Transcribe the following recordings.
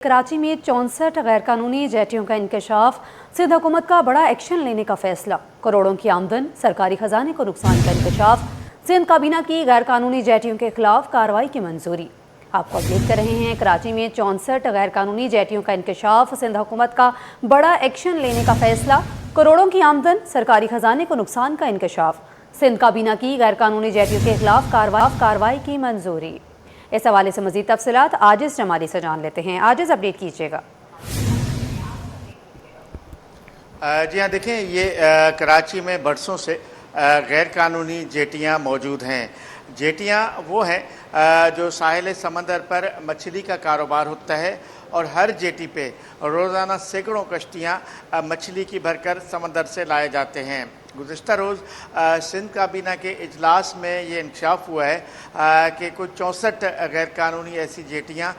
कराची में 64 गैर कानूनी जेटियों का इंकशाफ, सिंध हुकूमत का बड़ा एक्शन लेने का फैसला, करोड़ों की आमदन, सरकारी खजाने को नुकसान का इंकशाफ, सिंध काबीना की गैर कानूनी जेटियों के खिलाफ कार्रवाई की मंजूरी। आपको अपडेट कर रहे हैं। कराची में 64 गैर कानूनी जेटियों का इंकशाफ, सिंध हुकूमत का बड़ा एक्शन लेने का फैसला, करोड़ों की आमदन, सरकारी खजाने को नुकसान का इंकशाफ, सिंध काबीना की गैर कानूनी जेटियों के खिलाफ कार्रवाई की मंजूरी। इस हवाले से मजीद तफसीलात आजिज़ जमाली से जान लेते हैं। आजिज़, अपडेट कीजिएगा। जी हाँ, देखें, ये कराची में बरसों से गैर कानूनी जेटियाँ मौजूद हैं। जेटियाँ वो हैं जो साहिल समंदर पर मछली का कारोबार होता है और हर जेटी पे रोज़ाना सैकड़ों कश्तियाँ मछली की भरकर समंदर से लाए जाते हैं। गुज़िश्ता रोज़ सिंध काबीना के इजलास में ये इंकशाफ हुआ है कि कुछ 64 गैर कानूनी ऐसी जेटियाँ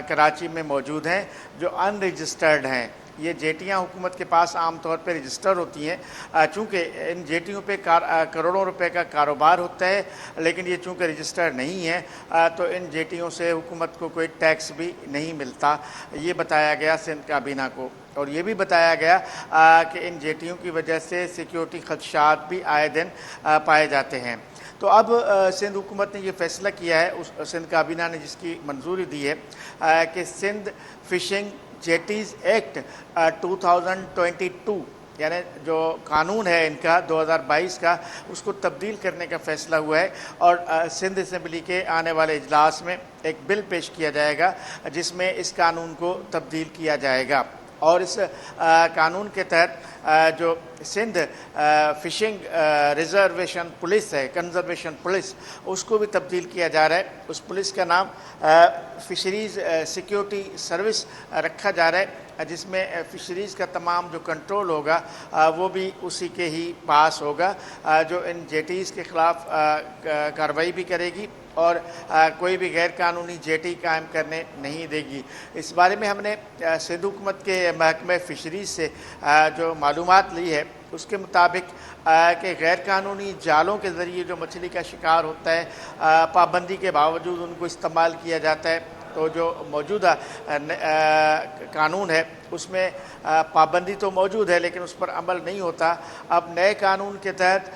कराची में मौजूद हैं जो अनरजिस्टर्ड हैं। ये जेटियाँ हुकूमत के पास आम तौर पर रजिस्टर होती हैं। चूँकि इन जेटियों पे करोड़ों रुपए का कारोबार होता है, लेकिन ये चूँकि रजिस्टर नहीं है तो इन जेटियों से हुकूमत को कोई टैक्स भी नहीं मिलता। ये बताया गया सिंध काबीना को, और ये भी बताया गया कि इन जेटियों की वजह से सिक्योरिटी खदशात भी आए दिन पाए जाते हैं। तो अब सिंध हुकूमत ने ये फ़ैसला किया है, उस सिंध काबीना ने जिसकी मंजूरी दी है कि सिंध फ़िशिंग जेटीज़ एक्ट 2022 यानी जो कानून है इनका 2022 का, उसको तब्दील करने का फ़ैसला हुआ है। और सिंध असम्बली के आने वाले इजलास में एक बिल पेश किया जाएगा जिसमें इस कानून को तब्दील किया जाएगा। और इस कानून के तहत जो सिंध फ़िशिंग रिज़र्वेशन पुलिस है, कंजर्वेशन पुलिस, उसको भी तब्दील किया जा रहा है। उस पुलिस का नाम फ़िशरीज़ सिक्योरिटी सर्विस रखा जा रहा है, जिसमें फ़िशरीज़ का तमाम जो कंट्रोल होगा वो भी उसी के ही पास होगा, जो इन जेटीज़ के ख़िलाफ़ कार्रवाई भी करेगी और कोई भी गैर कानूनी जेटी कायम करने नहीं देगी। इस बारे में हमने सिंध हुकूमत के महकमे फ़िशरीज़ से जो मालूमात ली है, उसके मुताबिक कि गैर कानूनी जालों के ज़रिए जो मछली का शिकार होता है, पाबंदी के बावजूद उनको इस्तेमाल किया जाता है। तो जो मौजूदा कानून है उसमें पाबंदी तो मौजूद है, लेकिन उस पर अमल नहीं होता। अब नए कानून के तहत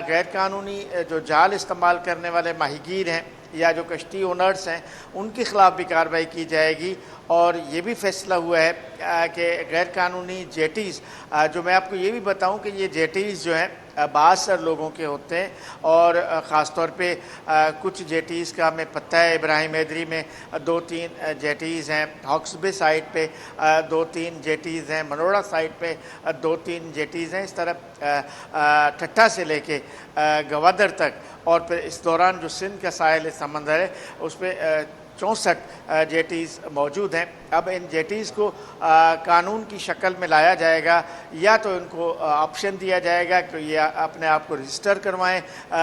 गैर कानूनी जो जाल इस्तेमाल करने वाले माहीगीर हैं या जो कश्ती ओनर्स हैं, उनके ख़िलाफ़ भी कार्रवाई की जाएगी। और ये भी फ़ैसला हुआ है कि गैर कानूनी जेटीज़, जो मैं आपको ये भी बताऊं कि ये जेटीज़ जो हैं 62 लोगों के होते हैं, और ख़ास तौर पे कुछ जेटीज़ का हमें पता है। इब्राहिम हैदरी में 2-3 जेटीज़ हैं, हॉक्सबे साइड पे 2-3 जेटीज़ हैं, मनोड़ा साइड पे 2-3 जेटीज़ हैं। इस तरफ ठट्टा से लेके गवादर तक, और फिर इस दौरान जो सिंध का साहिल समंदर है उस पर 64 जेटीज़ मौजूद हैं। अब इन जेटीज़ को कानून की शक्ल में लाया जाएगा, या तो इनको ऑप्शन दिया जाएगा कि ये अपने आप को रजिस्टर करवाएं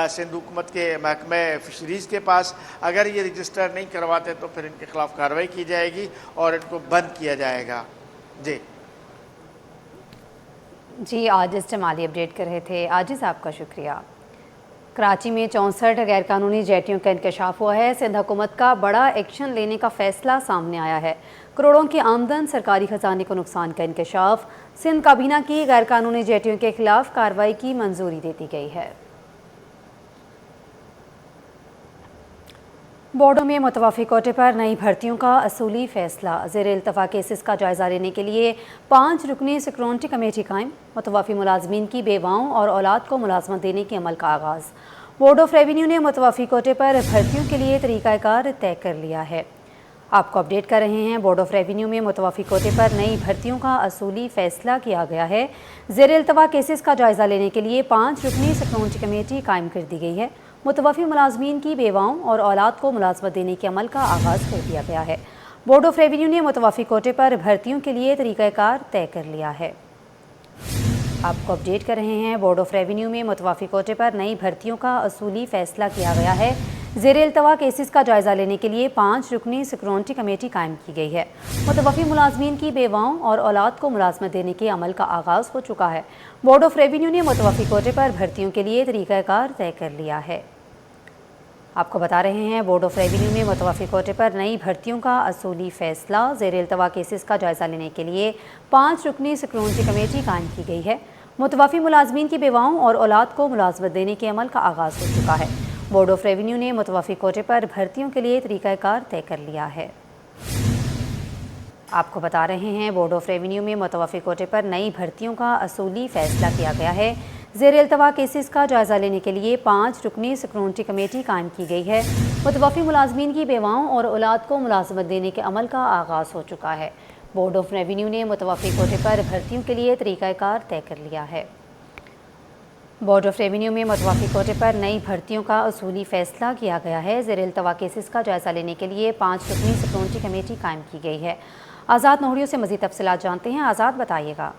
सिंध हुकूमत के महकमे फ़िशरीज़ के पास। अगर ये रजिस्टर नहीं करवाते तो फिर इनके ख़िलाफ़ कार्रवाई की जाएगी और इनको बंद किया जाएगा। जी, आजिज़ जमाली अपडेट कर रहे थे। आजिज़, आपका शुक्रिया। कराची में 64 गैर कानूनी जेटियों का इंकशाफ हुआ है। सिंध हुकूमत का बड़ा एक्शन लेने का फैसला सामने आया है। करोड़ों की आमदन, सरकारी खजाने को नुकसान का इंकशाफ, सिंध काबीना की गैर कानूनी जेटियों के खिलाफ कार्रवाई की मंजूरी दे दी गई है। बोर्डों में मुतवाफ़ी कोटे पर नई भर्तियों का असूली फैसला, ज़ेरे इल्तफ़ा केसेस का जायज़ा लेने के लिए 5 रुकनी सिक्योरिटी कमेटी कायम, मुतवाफ़ी मुलाजमीन की बेवाओं और औलाद को मुलाजमत देने के अमल का आगाज़। बोर्ड ऑफ रेवेन्यू ने मुतवाफ़ी कोटे पर भर्तियों के लिए तरीक़ाकार तय कर लिया है। आपको अपडेट कर रहे हैं। बोर्ड ऑफ रेवेन्यू में मुतवाफ़ी कोटे पर नई भर्तियों का असूली फ़ैसला किया गया है। ज़ेरे इल्तफ़ा केसेस का जायज़ा लेने के लिए 5 रुकनी सिक्योरिटी कमेटी कायम कर दी गई है। मुतवाफ़ी मुलाजमीन की बेवाओं और औलाद को मुलाजमत देने के अमल का आगाज़ कर दिया गया है। बोर्ड ऑफ रेवेन्यू ने मुतवाफ़ी कोटे पर भर्तियों के लिए तरीक़ाकार तय कर लिया है। आपको अपडेट कर रहे हैं। बोर्ड ऑफ रेवेन्यू में मुतवाफ़ी कोटे पर नई भर्तियों का असूली फ़ैसला किया गया है। ज़ेरे इल्तवा केसेस का जायज़ा लेने के लिए 5 रुकनी सिक्योरिटी कमेटी कायम की गई है। मुतवफ़ी मुलाजमीन की बेवाओं और औलाद को मुलाजमत देने के अमल का आगाज़ हो चुका है। बोर्ड ऑफ रेवेन्यू ने मुतवफ़ी कोटे पर भर्तियों के लिए तरीक़ाकार तय कर लिया है। आपको बता रहे हैं बोर्ड ऑफ रेवेन्यू में मुतवफ़ी कोटे पर नई भर्तियों का असूली फैसला। ज़ेर इल्तवा केसेस का जायज़ा लेने के लिए 5 रुकनी सिक्योरिटी कमेटी कायम की गई है। मुतवफ़ी मुलाजमीन की बेवाओं और औलाद को मुलाजमत देने के अमल का आगाज़ हो चुका है। बोर्ड ऑफ रेवेन्यू ने मुतवफ़ी कोटे पर भर्तियों के लिए तरीक़ाकार तय कर लिया है। आपको बता रहे हैं बोर्ड ऑफ रेवेन्यू में मुतवफ़ी कोटे पर नई भर्तियों का असूली फैसला किया गया है। ज़ेर इल्तवा केसेस का जायज़ा लेने के लिए 5 रुकनी सिक्योरिटी कमेटी कायम की गई है। मुतवफ़ी मुलाजमीन की बेवाओं और औलाद को मुलाजमत देने के अमल का आगाज़ हो चुका है। बोर्ड ऑफ रेवेन्यू ने मुतवफ़ी कोटे पर भर्तियों के लिए तरीक़ाकार तय कर लिया है। बोर्ड ऑफ रेवेन्यू में मुतवफ़ी कोटे पर नई भर्तियों का असूली फैसला किया गया है। ज़ेर इल्तवा केसेस का जायज़ा लेने के लिए 5 रुकनी सिक्योरिटी कमेटी कायम की गई है। आज़ाद नोहरियों से मज़ीद तफसीलात जानते हैं। आज़ाद, बताइएगा।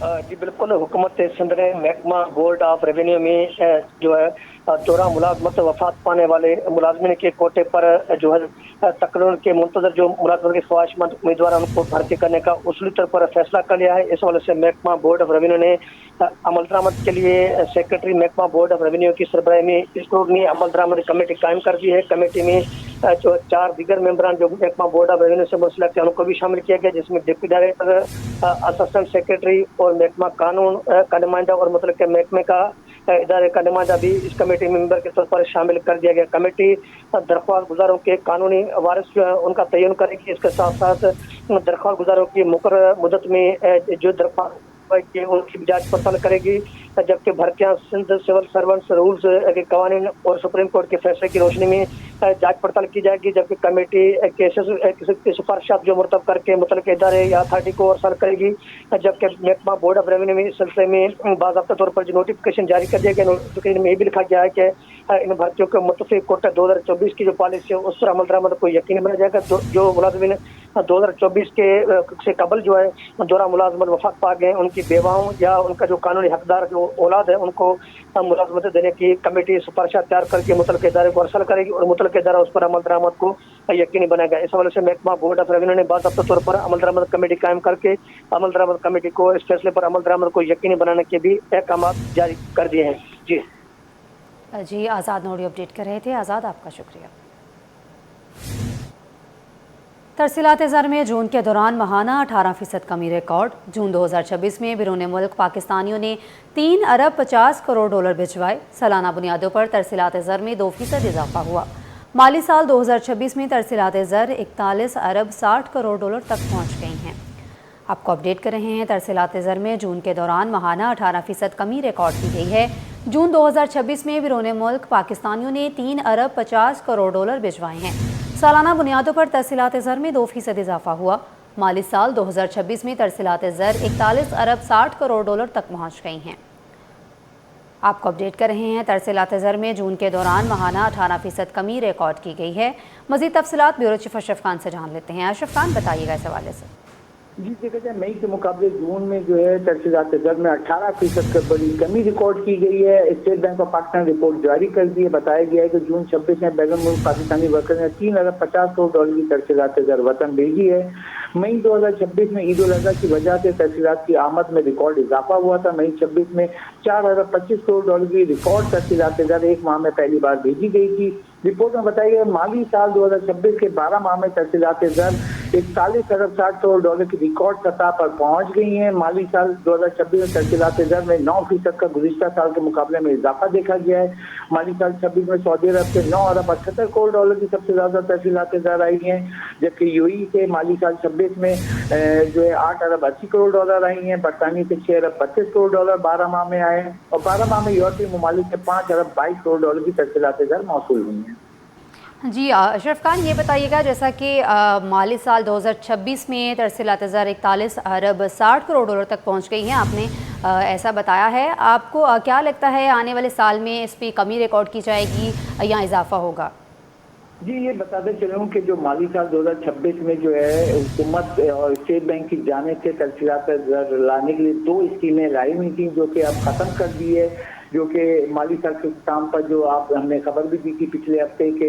जी बिल्कुल, हुकूमत सिंध ने महकमा बोर्ड ऑफ रेवेन्यू में जो है दौरा मुलाजमत वफात पाने वाले मुलाजमिन के कोटे पर जो है तकरीर के मुंतजर जो मुलाजमत के ख्वाहिशमंद उम्मीदवार उनको भर्ती करने का उसूली तौर पर फैसला कर लिया है। इस वजह से महकमा बोर्ड ऑफ रेवेन्यू ने अमल दरामद के लिए सेक्रेटरी महकमा बोर्ड ऑफ रेवेन्यू की सरबराही में स्क्रूटनी अमल दरामद कमेटी कायम कर दी है। कमेटी में जो 4 दीगर मेंबरान जो महकमा बोर्ड ऑफ रेवेन्यू से मुंसलिक थे उनको भी शामिल किया गया, जिसमें डिप्टी डायरेक्टर, असिस्टेंट सेक्रेटरी और महकमा कानून का नुमाइंदा और मतलब महकमे का इदारे का नुमाइंदा भी इस कमेटी मेंबर के तौर पर शामिल कर दिया गया। कमेटी दरख्वास्त गुजारों के कानूनी वारिस उनका तयन करेगी। इसके साथ साथ दरख्वास्त गुजारों की मुकर्रर मुद्दत में जो दरख्वास्त उनकी जांच पड़ताल करेगी, जबकि भर्तियां सिंध सिविल सर्वेंट्स रूल्स के कवानीन और सुप्रीम कोर्ट के फैसले की रोशनी में जांच पड़ताल की जाएगी। जबकि कमेटी केसेस की सिफारिशात जो मुरतब करके मुतल्लिक़ इदारे या अथॉरिटी को अरसल करेगी। जबकि महकमा बोर्ड ऑफ रेवेन्यू में इस सिलसिले में बाज़ाब्ता तौर पर जो नोटिफिकेशन जारी कर दिया गया, नोटिफिकेशन में ये भी लिखा गया है कि इन भर्तियों के मुतफ़िक़ कोटा 2024 की जो पॉलिसी है उस पर अमल दरामद को यकीनी बनाया जाएगा। जो मुलाजमिन 2024 के से कबल जो है दौरा मुलाजमत वफात पा गए, उनकी बेवाओं या उनका जो कानूनी हकदार जो औलाद है उनको मुलाजमत देने की कमेटी सिफारिशात तैयार करके मुतल्लिक़ इदारे को अरसल करेगी और मुतल्लिक़ इदारा उस पर अमल दरामद को यकीनी बनाएगा। इस हवाले से महकमा बोर्ड ऑफ रेवेन्यू ने बाज़ाब्ता तौर पर अमल दरामद कमेटी कायम करके अमल दरामद कमेटी को इस फैसले पर अमल दरामद को यकीनी बनाने के भी अहकाम जारी कर दिए हैं। जी आज़ाद नोहरी अपडेट कर रहे थे। आज़ाद, आपका शुक्रिया। तरसीलात ज़र में जून के दौरान माहाना 18% कमी रिकॉर्ड। जून 2026 में बिरून मुल्क पाकिस्तानियों ने 3 अरब 50 करोड़ डॉलर भिजवाए। सालाना बुनियादों पर तरसीलात ज़र में 2% इजाफा हुआ। माली साल 2026 में तरसीलात ज़र 41 अरब 60 करोड़ डॉलर तक पहुँच गई हैं। आपको अपडेट कर रहे हैं। तरसीलात ज़र में जून के दौरान माहाना 18% कमी रिकॉर्ड की गई है। जून 2026 में बिरून मुल्क पाकिस्तानियों ने 3 अरब 50 करोड़ डॉलर भिजवाए हैं। सालाना बुनियादों पर तरसीलात ज़र में 2% इजाफा हुआ। माली साल 2026 में तरसीलात ज़र 41 अरब 60 करोड़ डॉलर तक पहुँच गई हैं। आपको अपडेट कर रहे हैं। तरसीलात ज़र में जून के दौरान माहाना 18% कमी रिकॉर्ड की गई है। मज़ीद तफसीलात ब्यूरो चीफ अशरफ खान से जान लेते हैं। अशरफ खान, बताइएगा इस हवाले से। जी देखा जाए मई के मुकाबले जून में जो है तरसीलात ज़र में 18% का बड़ी कमी रिकॉर्ड की गई है। State bank of Pakistan report जारी कर दी है। बताया गया है कि जून 26 में बैरून मुल्क पाकिस्तानी वर्कर ने 3 अरब 50 करोड़ डॉलर की तरसीलात ज़र वतन भेजी है। मई 2026 में ईद उल अज़हा की वजह से तरसीलात की आमद में रिकॉर्ड इजाफा हुआ था। मई 26 में 4 अरब 25 करोड़ डॉलर की रिकॉर्ड तरसीलात ज़र एक माह में पहली बार भेजी गई थी। रिपोर्ट में बताया गया माली साल 2026 के 12 माह में तरसीलात ज़र 41 अरब 60 करोड़ डॉलर की रिकॉर्ड सतह पर पहुंच गई हैं। माली साल 2026 में तरसीलात ज़र में 9% का गुज़िश्ता साल के मुकाबले में इजाफा देखा गया है। माली साल 26 में सऊदी अरब से 9 अरब 78 करोड़ डॉलर की सबसे ज़्यादा तरसीलात ज़र आई हैं, जबकि यूएई से माली साल 26 में जो है 8 अरब 80 करोड़ डॉलर आई हैं। बरतानिया से 6 अरब 32 करोड़ डॉलर 12 माह में आए हैं और 12 माह में यूरोपीय ममालिक से 5 अरब 22 करोड़ डॉलर की तरसीलात ज़र मौसूल हुई हैं। जी अशरफ खान, ये बताइएगा जैसा कि माली साल 2026 में तरसीलात ज़र 41 अरब 60 करोड़ डॉलर तक पहुंच गई हैं, आपने ऐसा बताया है। आपको क्या लगता है आने वाले साल में इस पर कमी रिकॉर्ड की जाएगी या इजाफा होगा? जी ये बताते चलूँ कि जो माली साल 2026 में जो है हुकूमत और स्टेट बैंक की जानिब से तरसीलात ज़र लाने के लिए 2 स्कीमें लाई हुई थी जो कि अब ख़त्म कर दी है, जो कि माली साल के इख्तिताम पर जो हमने खबर भी दी थी पिछले हफ्ते के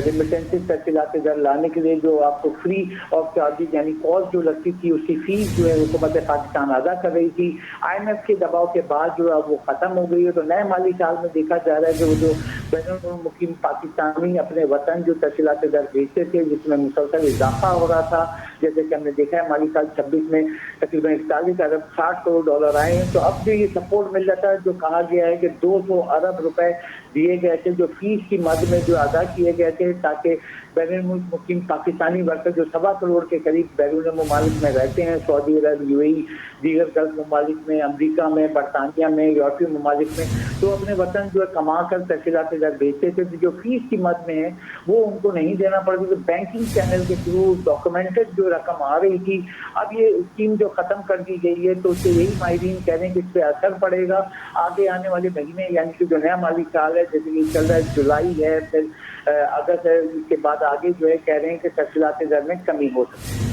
रिमिटेंसेस तरसीलात ज़र लाने के लिए जो आपको फ्री ऑफ चार्जेज यानी कॉस्ट जो लगती थी उसकी फीस जो है हुकूमत पाकिस्तान अदा कर रही थी। IMF के दबाव के बाद जो है वो ख़त्म हो गई है। तो नए माली साल में देखा जा रहा है कि वो जो बैनुल-मुक़ीम पाकिस्तानी अपने वतन जो तफसीलात दर भेजते थे, जिसमें मुसलसल इजाफा हो रहा था। जैसे कि हमने देखा है माली साल 26 में तकरीबन 41 अरब 60 करोड़ डॉलर आए हैं, तो अब भी ये सपोर्ट मिल जाता है। जो कहा गया है कि 200 अरब रुपए दिए गए थे जो फीस की मद में जो अदा किए गए थे, ताकि बैनुल-मुक़ीम पाकिस्तानी वर्कर जो 1.25 करोड़ के करीब बैरून ममालिक में रहते हैं, सऊदी अरब, यूएई, दीगर गल्फ ममालिक में, अमरीका में, बरतानिया में, यूरोपीय ममालिक में, तो अपने वतन जो है कमा कर तफसीलात दर भेजते थे, जो फीस की मद में है वो उनको नहीं देना पड़ता। तो बैंकिंग चैनल के थ्रू डॉक्यूमेंटेड जो रकम आ रही थी, अब ये स्कीम जो खत्म कर दी गई है, तो उससे यही माहिरीन कह रहे हैं कि इस पर असर पड़ेगा आगे आने वाले महीने, यानी कि जो नया माली साल है, जैसे कि चल रहा है जुलाई है, फिर अगस्त है, इसके बाद आगे जो है कह रहे हैं कि तफसीलात दर में कमी हो सकती है।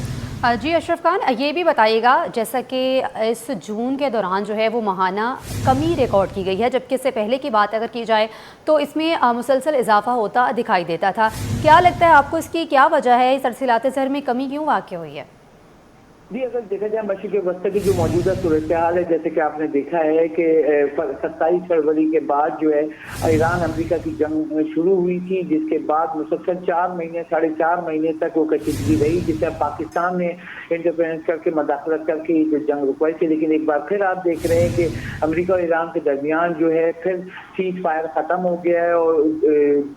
जी अशरफ खान, ये भी बताइएगा जैसा कि इस जून के दौरान जो है वो माहाना कमी रिकॉर्ड की गई है, जबकि इससे पहले की बात अगर की जाए तो इसमें मुसलसल इजाफा होता दिखाई देता था। क्या लगता है आपको, इसकी क्या वजह है, इस तरसीलात ज़र में कमी क्यों वाक़ हुई है? जी, अगर देखा जाए मशरिक़ वस्ती की जो मौजूदा सूरत हाल है, जैसे कि आपने देखा है कि 27 फरवरी के बाद जो है ईरान अमेरिका की जंग शुरू हुई थी, जिसके बाद मुसलसल 4 महीने 4.5 महीने तक वो कशीदगी रही, जिससे पाकिस्तान ने इंटरफेरेंस करके मदाखलत करके जो जंग रुकवाई थी। लेकिन एक बार फिर आप देख रहे हैं कि अमेरिका और ईरान के दरमियान जो है फिर सीज फायर ख़त्म हो गया है और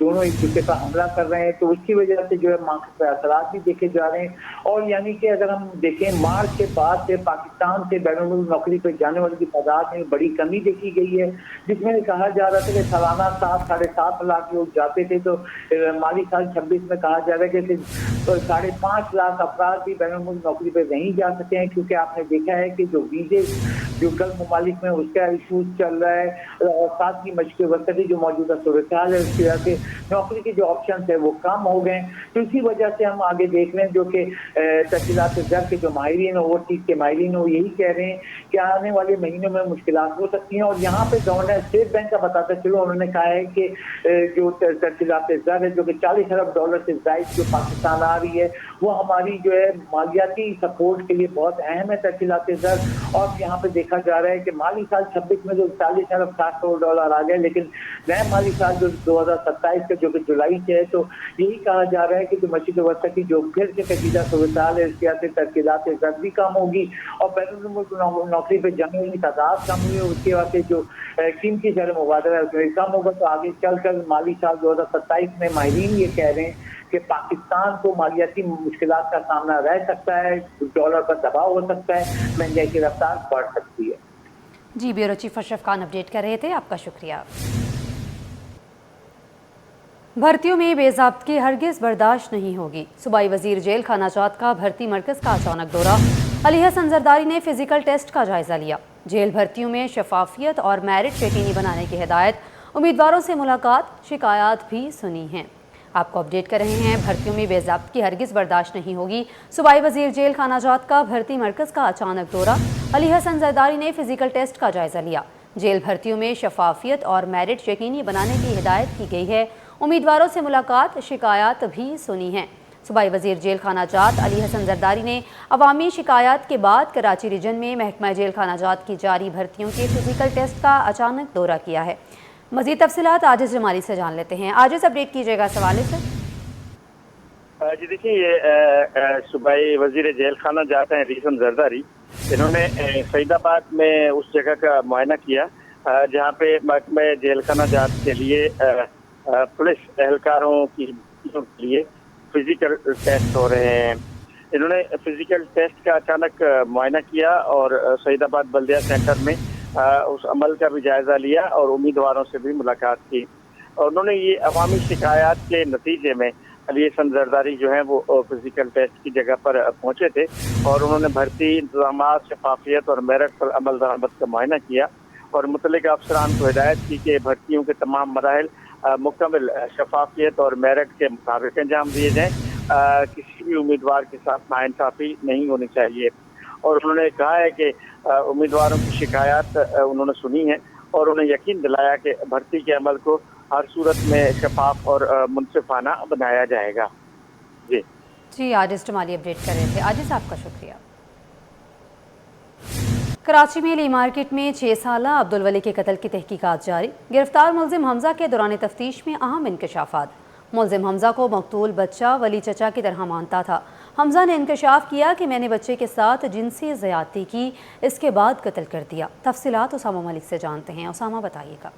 दोनों एक दूसरे पर हमला कर रहे हैं, तो उसकी वजह से जो है मार्केट पर असरात भी देखे जा रहे हैं। और यानी कि अगर हम देखें मार्च के बाद से पाकिस्तान से बैनुल नौकरी पर जाने वालों की तादाद में बड़ी कमी देखी गई है, जिसमें कहा जा रहा था कि सालाना 7-7.5 लाख लोग जाते थे, तो माली साल 26 में कहा जा रहा है कि 5.5 लाख अफराद भी बैनुल नौकरी पर नहीं जा सके हैं, क्योंकि आपने देखा है कि जो वीजे जो गल्फ ममालिक में उसका इशूज चल रहा है और साथ ही मशरिक़ वस्ती जो मौजूदा सूरत हाल है उसकी वजह से नौकरी के जो ऑप्शन है वो कम हो गए। तो इसी वजह से हम आगे देख रहे हैं जो कि तफसीलात ज़र के जो माहिरीन ओवरसीज के माहिरीन वो यही कह रहे हैं कि आने वाले महीनों में मुश्किलात हो सकती हैं। और यहाँ पे गवर्नर स्टेट बैंक का बताते चलो, उन्होंने कहा है कि जो तफसीलात ज़र है जो कि 40 अरब डॉलर से ज़ायद जो पाकिस्तान आ रही है, वो हमारी जो है मालियाती सपोर्ट के लिए बहुत अहम है तफसीलात ज़र। और यहाँ पे देखा जा रहा है कि माली साल 26 में जो 40 अरब 60 करोड़ डॉलर आ गए, लेकिन नया माली साल जो 2027 का जो कि जुलाई से है, तो यही कहा जा रहा है कि जो मशरिक़ वस्ती की जो फिर से कशीदा सूरत हाल है, इसके तफसीलात ज़र भी कम होगी और बैरून मुल्क नौकरी पे जाने वाली तादाद कम हुई, उसके बाद जो कीमती ज़र मुबादला है उसमें कम होगा। तो आगे चलकर माली साल 2027 में माहिरीन ये कह रहे हैं कि पाकिस्तान को मालियाती मुश्किलात का सामना रह सकता है, डॉलर पर दबाव हो सकता है, महंगाई की रफ्तार बढ़ सकती है। जी, bureau chief Ashraf Khan update कर रहे थे, आपका शुक्रिया। भर्तियों में बेज़ाब्तगी हरगिज़ बर्दाश्त नहीं होगी। सूबाई वज़ीर जेल खानाजात का भर्ती मरकज़ का अचानक दौरा। अली हसन जरदारी ने फ़िज़िकल टेस्ट का जायज़ा लिया। जेल भर्तियों में शफाफियत और मेरिट यकीनी बनाने की हिदायत। उम्मीदवारों से मुलाकात, शिकायत भी सुनी हैं। आपको अपडेट कर रहे हैं, भर्तियों में बेज़ाब्तगी हरगिज़ बर्दाश्त नहीं होगी। सूबाई वज़ीर जेल खानाजात का भर्ती मरकज़ का अचानक दौरा। अली हसन जरदारी ने फ़िज़िकल टेस्ट का जायज़ा लिया। जेल भर्तियों में शफाफियत और मेरिट यकीनी बनाने की हिदायत की गई है। उम्मीदवारों से मुलाकात, शिकायत भी सुनी हैं। सूबाई वज़ीर जेल खानाजात अली हसन जरदारी ने अवामी शिकायत के बाद कराची रीजन में महकमा जेल खानाजात की जारी भर्तियों के फ़िज़िकल टेस्ट का अचानक दौरा किया है। मज़ीद तफसीलात आजिज़ जमाली से जान लेते हैं। आजिज़, अपडेट कीजिएगा इस हवाले से। जी देखिए, ये सूबाई वज़ीर जेल खानाजात हैं अली हसन जरदारी, इन्होंने फरीदाबाद में उस जगह का मुआयना किया जहाँ पे महकमा जेल खानाजात के लिए पुलिस एहलकारों के लिए फिजिकल टेस्ट हो रहे हैं। इन्होंने फिजिकल टेस्ट का अचानक मुआयना किया और फरीदाबाद बल्दिया सेंटर में उस अमल का भी जायजा लिया और उम्मीदवारों से भी मुलाकात की। और उन्होंने ये अवामी शिकायत के नतीजे में अली हसन जरदारी जो है वो फिजिकल टेस्ट की जगह पर पहुंचे थे और उन्होंने भर्ती इंतजाम, शफाफियत और मेरिट पर अमल दरामद का मुआयना किया और मुतल्लिक़ अफसरान को हिदायत की कि भर्तियों के तमाम मराहिल मुकम्मल शफाफियत और मेरिट के मुताबिक अंजाम दिए जाएँ। किसी भी उम्मीदवार के साथ नाइंसाफ़ी नहीं होनी चाहिए। और उन्होंने कहा है कि उम्मीदवारों की शिकायत उन्होंने सुनी है और उन्हें यकीन दिलाया कि भर्ती के अमल को हर सूरत में शफाफ और मुनसिफाना बनाया जाएगा। जी, आजिज़ जमाली अपडेट कर रहे थे। आजिज़, आपका शुक्रिया। कराची में ली मार्केट में 6 साला अब्दुल वली के कत्ल की तहकीकात जारी। गिरफ्तार मुलजिम हमजा के दौरान तफ्तीश में अहम इंकशाफात। मुलजिम हमजा को मकतूल बच्चा वली चचा की तरह मानता था। हमजा ने इंकशाफ किया कि मैंने बच्चे के साथ जिनसी ज़्यादती की, इसके बाद कत्ल कर दिया। तफसीलात उसामा मलिक से जानते हैं। उसामा बताइएगा।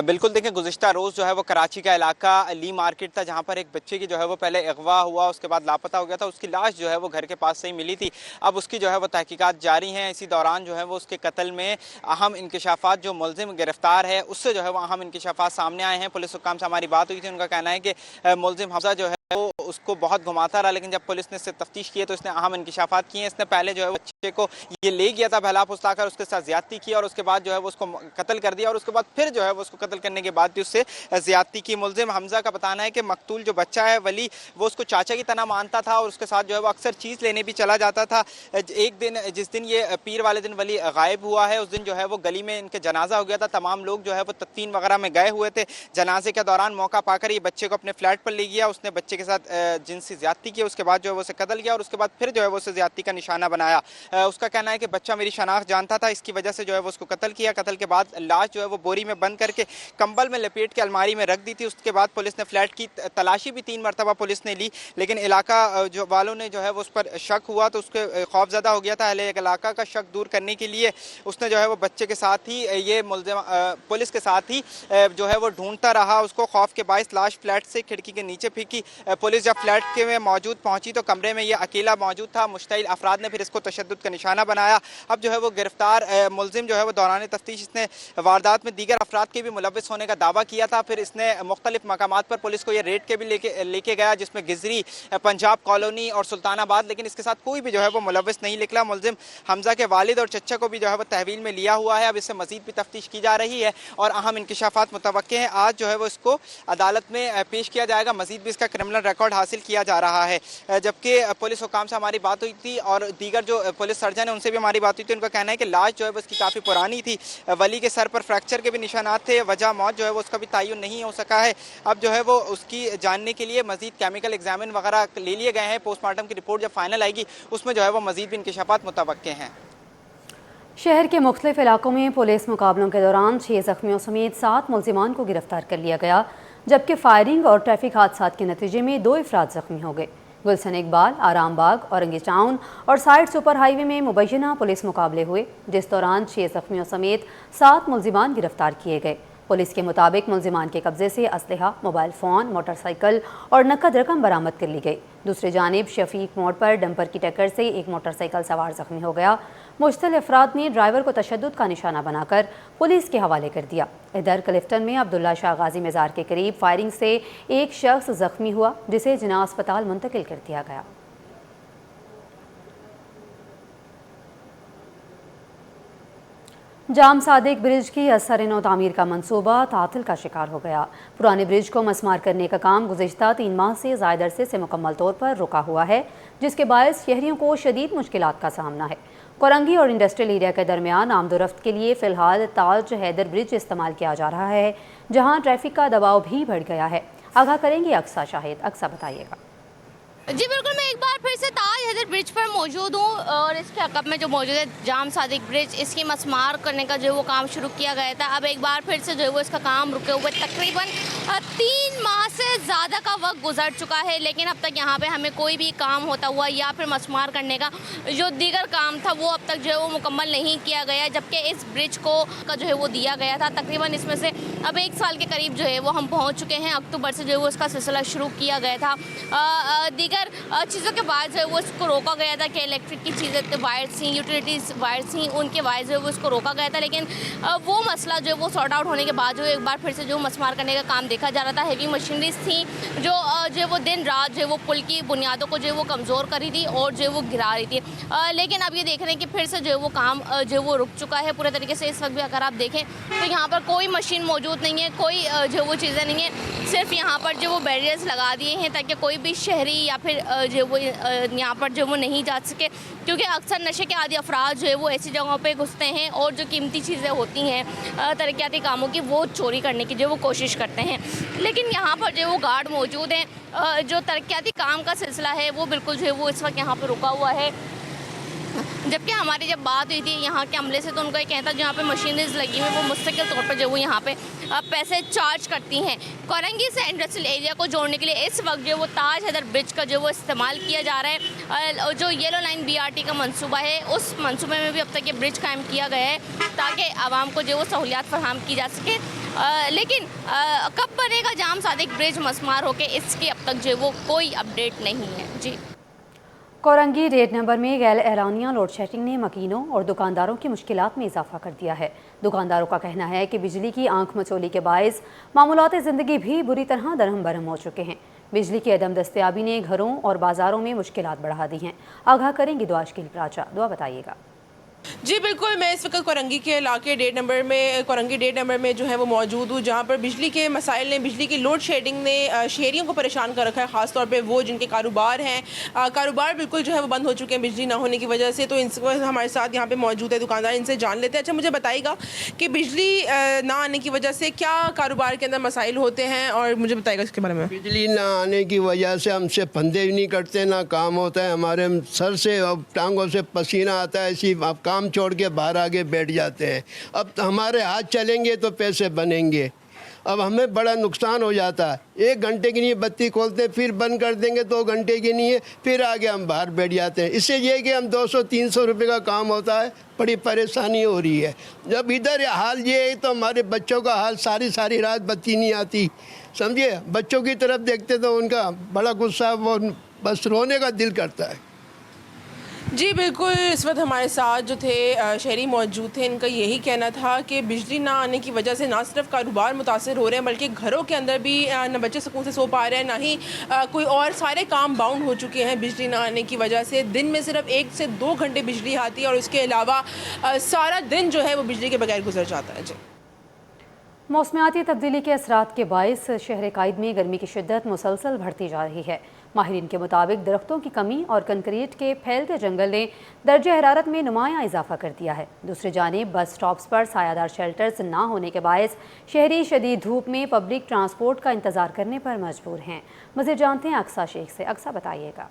बिल्कुल देखिए, गुज़िश्ता रोज़ जो है वो कराची का इलाका ली मार्केट था, जहाँ पर एक बच्चे की जो है वो पहले अगवा हुआ, उसके बाद लापता हो गया था। उसकी लाश जो है वो घर के पास से ही मिली थी। अब उसकी जो है वो तहकीकात जारी हैं। इसी दौरान जो है वो उसके कत्ल में अहम इंकशाफात, जो मुलजिम गिरफ्तार है उससे जो है वो अहम इंकशाफात सामने आए हैं। पुलिस हुक्काम से हमारी बात हुई थी, उनका कहना है कि मुलजिम हमजा जो है वो उसको बहुत घुमाता रहा, लेकिन जब पुलिस ने इससे तफ्तीश की तो इसने अहम इंकशाफात किए। इसने पहले जो है वो बच्चे को ये ले गया था, बहला फुसलाकर उसके साथ ज्यादती की और उसके बाद जो है वो उसको कत्ल कर दिया और उसके बाद फिर जो है वो उसको कत्ल करने के बाद भी उससे ज्यादती की। मुलजिम हमजा का बताना है कि मकतूल जो बच्चा है वली, वो उसको चाचा की तरह मानता था और उसके साथ जो है वो अक्सर चीज़ लेने भी चला जाता था। एक दिन जिस दिन ये पीर वाले दिन वली गायब हुआ है, उस दिन जो है वो गली में इनके जनाजा हो गया था। तमाम लोग जो है वो तदफीन वगैरह में गए हुए थे। जनाजे के दौरान मौका पाकर ये बच्चे को अपने फ्लैट पर ले गया। उसने बच्चे के साथ जिनसी ज्यादती की, उसके बाद जो है वो उसे कत्ल किया और उसके बाद फिर जो है वो उसे ज्यादती का निशाना बनाया। उसका कहना है कि बच्चा मेरी शनाख्त जानता था, इसकी वजह से जो है वो उसको कत्ल किया। कत्ल के बाद लाश जो है वो बोरी में बंद करके कंबल में लपेट के अलमारी में रख दी थी। उसके बाद पुलिस ने फ्लैट की तलाशी भी 3 मरतबा पुलिस ने ली, लेकिन इलाका जो वालों ने जो है वो उस पर शक हुआ तो उसके खौफजदा हो गया था। अहले इलाका का शक दूर करने के लिए उसने जो है वो बच्चे के साथ ही ये मुलजिम पुलिस के साथ ही जो है वो ढूंढता रहा। उसको खौफ के बाइस लाश फ्लैट से खिड़की के नीचे फेंकी। पुलिस जब फ्लैट के में मौजूद पहुंची तो कमरे में ये अकेला मौजूद था। मुश्तइल अफराद ने फिर इसको तशद्दुद का निशाना बनाया। अब जो है वो गिरफ्तार मुलजिम जो है वो दौरान तफ्तीश इसने वारदात में दीगर अफराद के भी मुलव्विस होने का दावा किया था। फिर इसने मुख्तलिफ मकामात पर पुलिस को ये रेड के भी लेके गया, जिसमें गिजरी, पंजाब कॉलोनी और सुल्तानाबाद, लेकिन इसके साथ कोई भी जो है वो मुलव्विस नहीं निकला। मुलजिम हमजा के वालिद और चचा को भी जो है वो तहवील में लिया हुआ है। अब इससे मजीद भी तफ्तीश की जा रही है और अहम इंकशाफात मुतवक्के हैं। आज जो है वो इसको अदालत में पेश किया जाएगा। मजीद भी इसका क्रिमिनल रिकॉर्ड हासिल किया जा रहा है। जबकि पुलिस हुकाम से हमारी बात हुई थी और दीगर जो पुलिस सर्जन है उनसे भी हमारी बात हुई थी। उनका कहना है कि लाश जो है वो उसकी काफ़ी पुरानी थी। वली के सर पर फ्रैक्चर के भी निशानात थे। वजह मौत जो है वो उसका भी तयन नहीं हो सका है। अब जो है वो उसकी जानने के लिए मजीद केमिकल एग्जामिन वगैरह ले लिए गए हैं। पोस्टमार्टम की रिपोर्ट जब फाइनल आएगी उसमें जो है वो मजीद भी इंकशाफात मुतवक्के हैं। शहर के मुख्तलिफ इलाकों में पुलिस मुकाबलों के दौरान 6 जख्मियों समेत 7 मुलजिमान को गिरफ्तार कर लिया गया, जबकि फायरिंग और ट्रैफिक हादसात के नतीजे में 2 अफराद जख्मी हो गए। गुलशन इकबाल, आरामबाग, औरंगी टाउन और साइड सुपर हाईवे में मुबैना पुलिस मुकाबले हुए, जिस दौरान 6 जख्मियों समेत 7 मुलजिमान गिरफ्तार किए गए। पुलिस के मुताबिक मुलजिमान के कब्जे से असलहा, मोबाइल फ़ोन, मोटरसाइकिल और नकद रकम बरामद कर ली गई। दूसरी जानिब शफीक मोड़ पर डंपर की टक्कर से एक मोटरसाइकिल सवार जख्मी हो गया। मुश्तल अफराद ने ड्राइवर को तशद्दुद का निशाना बनाकर पुलिस के हवाले कर दिया। इधर क्लिफ्टन में अब्दुल्ला शाह गाजी मज़ार के करीब फायरिंग से एक शख्स जख्मी हुआ, जिसे जिना अस्पताल मुंतकिल कर दिया गया। जाम सादिक ब्रिज की असर नौ तामीर का मंसूबा तातिल का शिकार हो गया। पुराने ब्रिज को मसमार करने का काम गुज़िश्ता 3 माह से ज़ायद अरसे से मुकम्मल तौर पर रुका हुआ है, जिसके बायस शहरियों को शदीद मुश्किलात का सामना है। कोरंगी और इंडस्ट्रियल एरिया के दरमियान आमदोरफ्त के लिए फ़िलहाल ताज हैदर ब्रिज इस्तेमाल किया जा रहा है, जहाँ ट्रैफिक का दबाव भी बढ़ गया है। आगाह करेंगे अक्सा शाहिद। अक्सा बताइएगा। जी बिल्कुल, मैं एक बार फिर से ताज हैदर ब्रिज पर मौजूद हूँ और इसके अकब में जो मौजूद है जाम सादिक ब्रिज, इसकी मसमार करने का जो है वो काम शुरू किया गया था। अब एक बार फिर से जो है वो इसका काम रुके हुए तकरीबन 3 माह से ज़्यादा का वक्त गुजर चुका है, लेकिन अब तक यहाँ पे हमें कोई भी काम होता हुआ या फिर मसमार करने का जो दीगर काम था वो अब तक जो है वो मुकम्मल नहीं किया गया। जबकि इस ब्रिज को का जो है वो दिया गया था तकरीबन इसमें से अब 1 साल के करीब जो है वो हम पहुँच चुके हैं। अक्टूबर से जो है वो इसका सिलसिला शुरू किया गया था। दीगर चीज़ों के बाद जो है वो इसको रोका गया था कि इलेक्ट्रिक की चीज़ें वायर्स थी, यूटिलिटीज़ वायर्स थी, उनके वायर्स जो है वो इसको रोका गया था। लेकिन वो मसला जो है वो सॉर्ट आउट होने के बाद जो एक बार फिर से जो मसमार करने का काम देखा जा रहा था। हैवी मशीनरीज थी जो है वो दिन रात जो है वो पुल की बुनियादों को जो है वो कमज़ोर करी थी और जो है वो गिरा रही थी। लेकिन अब ये देख रहे हैं कि फिर से जो है वो काम जो है वो रुक चुका है पूरे तरीके से। इस वक्त भी अगर आप देखें तो यहाँ पर कोई मशीन मौजूद नहीं है, कोई जो है वो चीज़ें नहीं है। सिर्फ यहाँ पर जो वो बैरियर्स लगा दिए हैं ताकि कोई भी शहरी या फिर जो वो यहाँ पर जो वो नहीं जा सके, क्योंकि अक्सर नशे के आदि अफराद जो है वो ऐसी जगहों पे घुसते हैं और जो कीमती चीज़ें होती हैं तरक्याती कामों की वो चोरी करने की जो वो कोशिश करते हैं। लेकिन यहाँ पर जो वो गार्ड मौजूद हैं, जो तरक्याती काम का सिलसिला है वो बिल्कुल जो है वो इस वक्त यहाँ पर रुका हुआ है। जबकि हमारी जब बात हुई थी यहाँ के अमले से तो उनका ये कहना था जहाँ पे मशीनरीज लगी हुई वो मुस्तकिल तौर पर जो वो यहाँ पे पैसे चार्ज करती हैं। कोरंगी से इंडस्ट्रियल एरिया को जोड़ने के लिए इस वक्त जो वो ताज हैदर ब्रिज का जो वो इस्तेमाल किया जा रहा है। जो येलो लाइन BRT का मंसूबा है उस मंसूबे में भी अब तक ये ब्रिज कायम किया गया है ताकि आवाम को जो वो सहूलियात फराहम की जा सके। लेकिन कब बनेगा जाम सादिक ब्रिज मस्मार होके, इसकी अब तक जो वो कोई अपडेट नहीं है। जी, कोरंगी रेड नंबर में गैर एलानिया लोड शेडिंग ने मकीनों और दुकानदारों की मुश्किलात में इजाफा कर दिया है। दुकानदारों का कहना है कि बिजली की आंख मचोली के बायस मामूलात ज़िंदगी भी बुरी तरह दरहम बरहम हो चुके हैं। बिजली की अदम दस्तयाबी ने घरों और बाज़ारों में मुश्किलात बढ़ा दी हैं। आगाह करेंगी दुआ शकील प्राचा। दुआ बताइएगा। जी बिल्कुल, मैं इस वक्त कोरंगी के इलाके कोरंगी डेढ़ नंबर में जो है वो मौजूद हूँ, जहाँ पर बिजली के मसाइल ने, बिजली की लोड शेडिंग ने शहरियों को परेशान कर रखा है। ख़ास तौर पे वो जिनके कारोबार हैं, कारोबार बिल्कुल जो है वो बंद हो चुके हैं बिजली ना होने की वजह से। तो इस वक्त हमारे साथ यहाँ पे मौजूद है दुकानदार, इनसे जान लेते हैं। अच्छा, मुझे बताइएगा कि बिजली ना आने की वजह से क्या कारोबार के अंदर मसाइल होते हैं, और मुझे बताइएगा इसके बारे में। बिजली ना आने की वजह से हमसे फंदे भी नहीं कटते, ना काम होता है, हमारे सर से अब टांगों से पसीना आता है, ऐसी अब काम छोड़ के बाहर आगे बैठ जाते हैं। अब हमारे हाथ चलेंगे तो पैसे बनेंगे, अब हमें बड़ा नुकसान हो जाता है। 1 घंटे के लिए बत्ती खोलते फिर बंद कर देंगे, 2 घंटे के लिए फिर आगे हम बाहर बैठ जाते हैं। इससे ये कि हम 200-300 रुपये का काम होता है, बड़ी परेशानी हो रही है। जब इधर हाल ये है तो हमारे बच्चों का हाल, सारी रात बत्ती नहीं आती, समझिए। बच्चों की तरफ देखते तो उनका बड़ा गुस्सा, वो बस रोने का दिल करता है। जी बिल्कुल, इस वक्त हमारे साथ जो थे शहरी मौजूद थे, इनका यही कहना था कि बिजली ना आने की वजह से ना सिर्फ कारोबार मुतासर हो रहे हैं बल्कि घरों के अंदर भी न बच्चे सुकून से सो पा रहे हैं, ना ही कोई और सारे काम बाउंड हो चुके हैं बिजली ना आने की वजह से। दिन में सिर्फ 1 से 2 घंटे बिजली आती है और इसके अलावा सारा दिन जो है वो बिजली के बगैर गुजर जाता है। जी, मौसमियाती तब्दीली के असरात के बायस शहर कायद में गर्मी की शिद्दत मुसलसल बढ़ती जा रही है। माहिरीन के मुताबिक दरख्तों की कमी और कंक्रीट के फैलते जंगल ने दर्जे हरारत में नुमायाँ इजाफा कर दिया है। दूसरी जानिब बस स्टॉप्स पर सायादार शेल्टर्स ना होने के बायस शहरी शदीद धूप में पब्लिक ट्रांसपोर्ट का इंतज़ार करने पर मजबूर हैं। मज़ीद जानते हैं अक्सा शेख से। अक्सा, बताइएगा।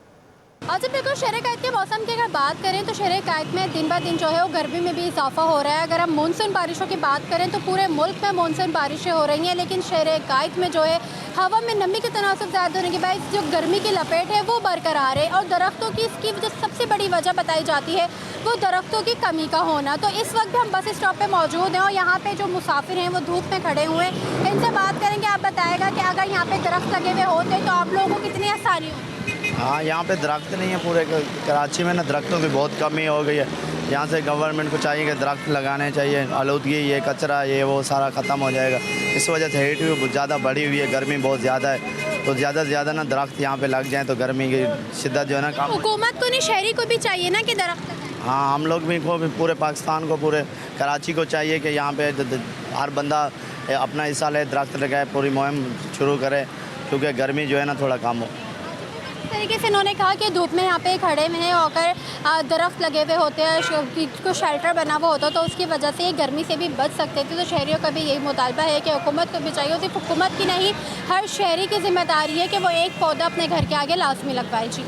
अच्छा, बिल्कुल, शहर कायद के मौसम की अगर बात करें तो शहर कायद में दिन ब दिन जो है वो गर्मी में भी इजाफा हो रहा है। अगर हम मानसून बारिशों की बात करें तो पूरे मुल्क में मानसून बारिशें हो रही हैं, लेकिन शहर कायद में जो है हवा में नमी के तनासब ज़्यादा होने के बाद जो गर्मी की लपेट है वो बरकरार है। और दरख्तों की इसकी जो सबसे बड़ी वजह बताई जाती है वो दरख्तों की कमी का होना। तो इस वक्त भी हम बस स्टॉप पर मौजूद हैं और यहाँ पर जो मुसाफिर हैं वो धूप में खड़े हुए हैं। इनसे बात करेंगे। आप बताएगा कि अगर यहाँ पर दरख्त लगे हुए होते तो आप लोगों को कितनी आसानी होती? हाँ, यहाँ पे दरख्त नहीं है, पूरे कराची में ना दरख्तों की बहुत कमी हो गई है। यहाँ से गवर्नमेंट को चाहिए कि दरख्त लगाने चाहिए, आलूदगी, ये कचरा, ये वो सारा ख़त्म हो जाएगा। इस वजह से हीट भी बहुत ज़्यादा बढ़ी हुई है, गर्मी बहुत ज़्यादा है। तो ज़्यादा से ज़्यादा ना दरख्त यहाँ पे लग जाएँ तो गर्मी की शिद्दत जो है ना कम। हुकूमत को नहीं, शहरी को भी चाहिए ना कि दरख्त लगाएं। हाँ, हम लोग भी को भी, पूरे पाकिस्तान को, पूरे कराची को चाहिए कि यहाँ पे हर बंदा अपना हिस्सा ले, दरख्त लगाए, पूरी मुहिम शुरू करे, क्योंकि गर्मी जो है ना थोड़ा कम हो। तरीके से इन्होंने कहा कि धूप में यहाँ पे खड़े में हैं, अगर दरख्त लगे हुए होते हैं, को शेल्टर बना हुआ होता तो उसकी वजह से ये गर्मी से भी बच सकते थे। तो शहरियों का भी यही मुतालबा है कि हुकूमत को भी चाहिए, सिर्फ हुकूमत की नहीं, हर शहरी की जिम्मेदारी है कि वो एक पौधा अपने घर के आगे लाजमी लगवाए। जी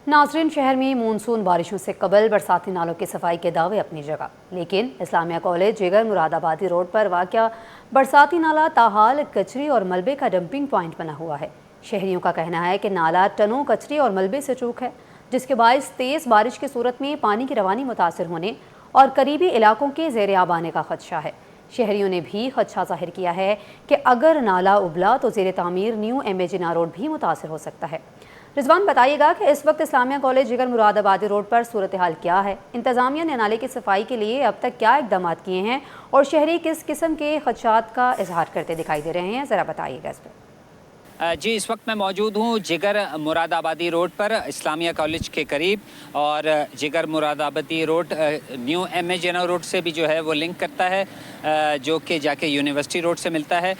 नाज़रीन, शहर में मानसून बारिशों से कबल बरसाती नालों की सफाई के दावे अपनी जगह, लेकिन इस्लामिया कॉलेज जिगर मुरादाबादी रोड पर वाक़या बरसाती नाला ताहाल कचरी और मलबे का डंपिंग पॉइंट बना हुआ है। शहरियों का कहना है कि नाला टनों कचरे और मलबे से चूक है, जिसके बायस तेज़ बारिश की सूरत में पानी की रवानी मुतासर होने और करीबी इलाकों के ज़ेर आब आने का खदशा है। शहरियों ने भी खदशा जाहिर किया है कि अगर नाला उबला तो ज़ेर तामीर न्यू MA जिन्ना रोड भी मुतासर हो सकता है। रिजवान, बताइएगा कि इस वक्त इस्लामिया कॉलेज जिगर मुरादाबादी रोड पर सूरत हाल क्या है? इंतज़ामिया ने नाले की सफाई के लिए अब तक क्या इक़दाम किए हैं और शहरी किस किस्म के खदशात का इजहार करते दिखाई दे रहे हैं? ज़रा बताइएगा इस पर। जी, इस वक्त मैं मौजूद हूँ जिगर मुरादाबादी रोड पर, इस्लामिया कॉलेज के करीब। और जिगर मुरादाबादी रोड न्यू MA जिन्ना रोड से भी जो है वो लिंक करता है, जो कि जाके यूनिवर्सिटी रोड से मिलता है।